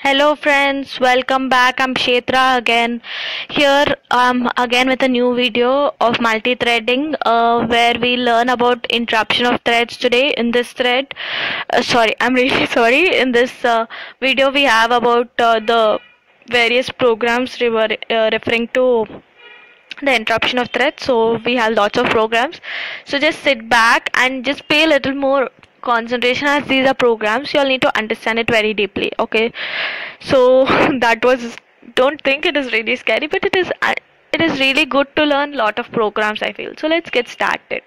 Hello friends, welcome back. I'm Kshetra again. Here again with a new video of multi-threading where we learn about interruption of threads today. In this thread, sorry, I'm really sorry. In this video we have about the various programs referring to the interruption of threads. So we have lots of programs, so just sit back and just pay a little more concentration, as these are programs you'll need to understand it very deeply. Okay, so that was, don't think it is really scary, but it is really good to learn lot of programs, I feel. So let's get started.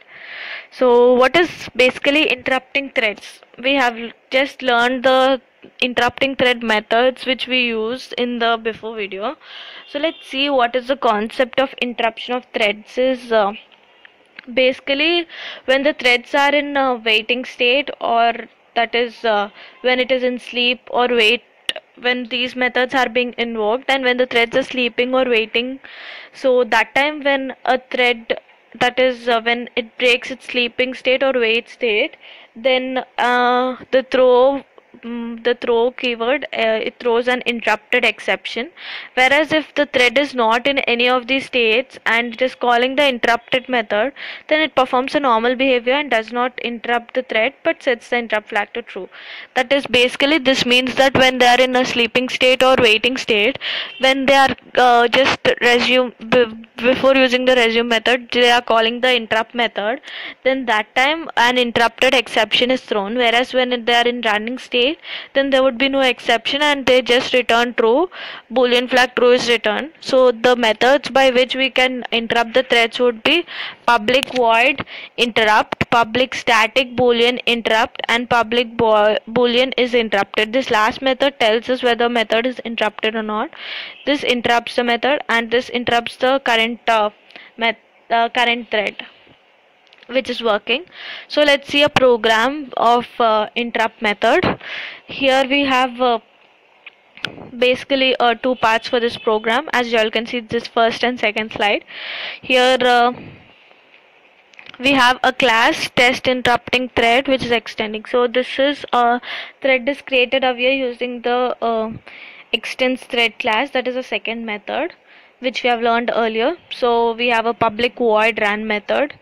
So what is basically interrupting threads? We have just learned the interrupting thread methods which we used in the before video. So let's see what is the concept of interruption of threads is. Basically, when the threads are in a waiting state, or that is when it is in sleep or wait, when these methods are being invoked, and when the threads are sleeping or waiting, so that time when a thread, that is when it breaks its sleeping state or wait state, then the throw keyword, it throws an interrupted exception. Whereas if the thread is not in any of these states and it is calling the interrupted method, then it performs a normal behavior and does not interrupt the thread but sets the interrupt flag to true. That is basically, this means that when they are in a sleeping state or waiting state, when they are just before using the resume method, they are calling the interrupt method, then that time an interrupted exception is thrown. Whereas when they are in running state, then there would be no exception and they just return true. Boolean flag true is returned. So the methods by which we can interrupt the threads would be public void interrupt, public static boolean interrupt, and public boolean is interrupted. This last method tells us whether method is interrupted or not. This interrupts the method and this interrupts the current thread which is working. So let's see a program of interrupt method. Here we have basically two parts for this program. As you all can see, this first and second slide. Here we have a class test interrupting thread which is extending. So this is a thread is created over here using the extends thread class. That is a second method which we have learned earlier. So we have a public void run method,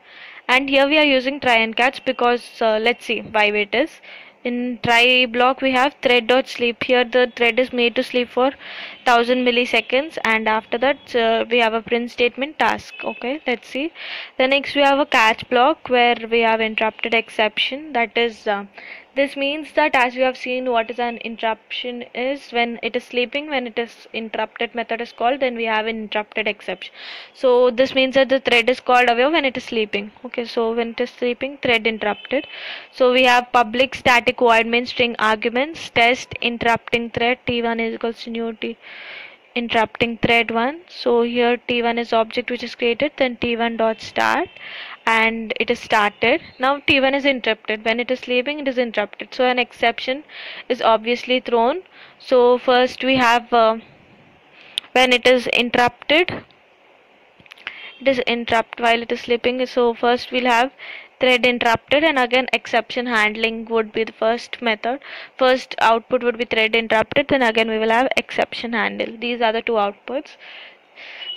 and here we are using try and catch because let's see why it is. In try block we have thread dot sleep. Here the thread is made to sleep for 1000 milliseconds, and after that we have a print statement task. Okay, let's see. Then next we have a catch block where we have interrupted exception. That is this means that, as you have seen, what is an interruption is when it is sleeping. When it is interrupted method is called, then we have an interrupted exception. So this means that the thread is called away when it is sleeping. Okay, so when it is sleeping, thread interrupted. So we have public static void main string arguments, test interrupting thread, t1 is equals to new t interrupting thread 1. So here t1 is object which is created, then t1 dot start, and it is started. Now t1 is interrupted. When it is sleeping, it is interrupted, so an exception is obviously thrown. So first we have when it is interrupted, it is interrupt while it is sleeping. So first we'll have thread interrupted, and again exception handling would be the first method. First output would be thread interrupted, then again we will have exception handle. These are the two outputs.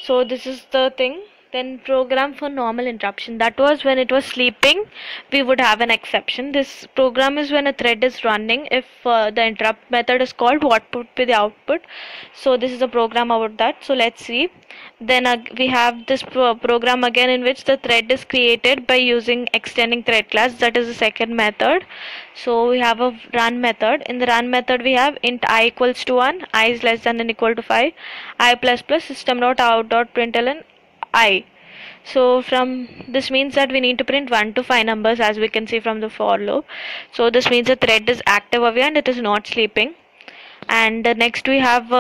So this is the thing. Then program for normal interruption, that was when it was sleeping, we would have an exception. This program is when a thread is running. If the interrupt method is called, what would be the output? So this is a program about that. So let's see. Then we have this program again in which the thread is created by using extending thread class. That is the second method. So we have a run method. In the run method we have int I equals to 1, I is less than and equal to 5, I plus plus system dot out dot println I. So from this means that we need to print 1 to 5 numbers, as we can see from the for loop. So this means the thread is active away and it is not sleeping. And next we have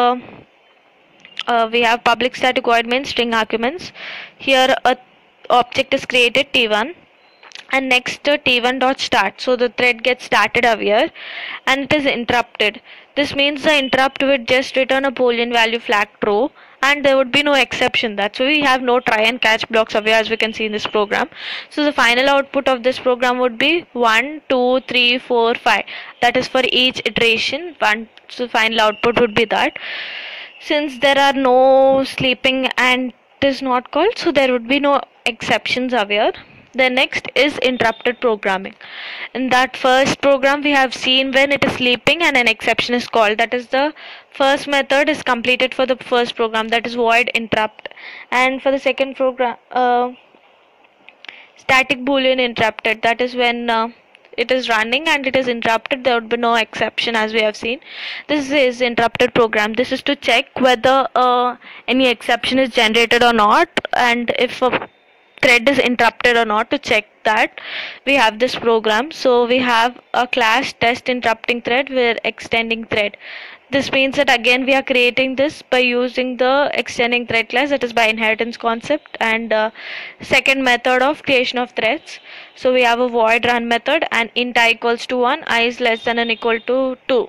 public static void main string arguments. Here a object is created t1, and next t1 dot start. So the thread gets started over here and it is interrupted. This means the interrupt would just return a boolean value flag true, and there would be no exception. That's why we have no try and catch blocks away, as we can see in this program. So the final output of this program would be 1 2 3 4 5. That is for each iteration. So final output would be that. Since there are no sleeping and it is not called, so there would be no exceptions aware. The next is interrupted programming. In that first program we have seen when it is sleeping and an exception is called. That is the first method is completed for the first program, that is void interrupt. And for the second program, static boolean interrupted, that is when it is running and it is interrupted, there would be no exception as we have seen. This is interrupted program. This is to check whether any exception is generated or not, and if a thread is interrupted or not. To check that, we have this program. So we have a class test interrupting thread, we're extending thread. This means that again we are creating this by using the extending thread class, that is by inheritance concept, and second method of creation of threads. So we have a void run method and int I equals to 1, I is less than or equal to 2.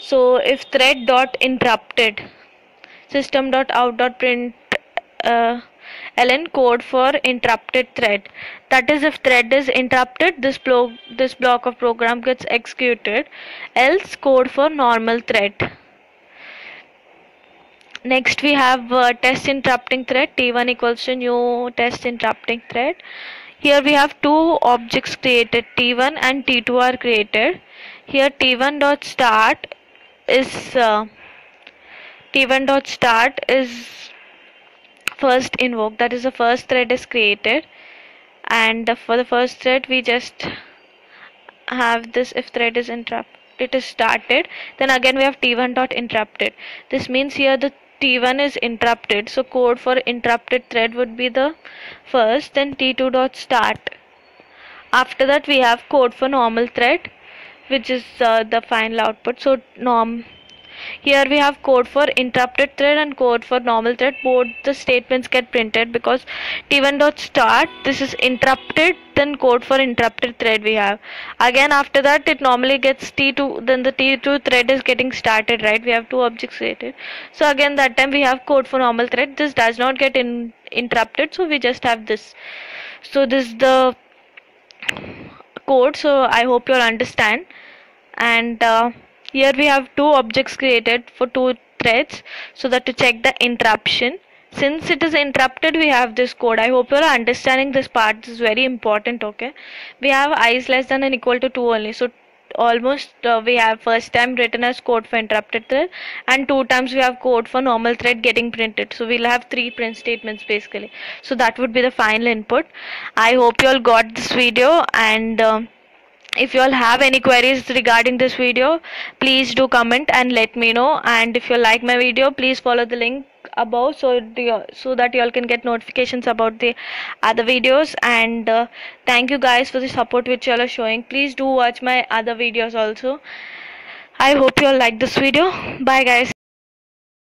So if thread dot interrupted system dot out dot print ln code for interrupted thread, that is if thread is interrupted, this block of program gets executed, else code for normal thread. Next we have test interrupting thread, t1 equals to new test interrupting thread. Here we have two objects created, t1 and t2 are created. Here t1 dot start is first invoke, that is the first thread is created, and for the first thread we just have this, if thread is interrupted, it is started, then again we have t1 dot interrupted. This means here the t1 is interrupted, so code for interrupted thread would be the first, then t2 dot start. After that we have code for normal thread, which is the final output. So here we have code for interrupted thread and code for normal thread. Both the statements get printed because t1 dot start, this is interrupted, then code for interrupted thread we have. Again after that it normally gets t2, then the t2 thread is getting started, right? We have two objects created. So again that time we have code for normal thread. This does not get interrupted, so we just have this. So this is the code. So I hope you all understand. And here we have two objects created for two threads, so that to check the interruption. Since it is interrupted, we have this code. I hope you are understanding this part. This is very important. Okay, we have I is less than and equal to 2 only. So almost we have first time written as code for interrupted thread, and two times we have code for normal thread getting printed. So we'll have three print statements basically. So that would be the final input. I hope you all got this video, and if you all have any queries regarding this video, please do comment and let me know. And if you like my video, please follow the link above, so that you all can get notifications about the other videos. And thank you guys for the support which you all are showing. Please do watch my other videos also. I hope you all like this video. Bye guys.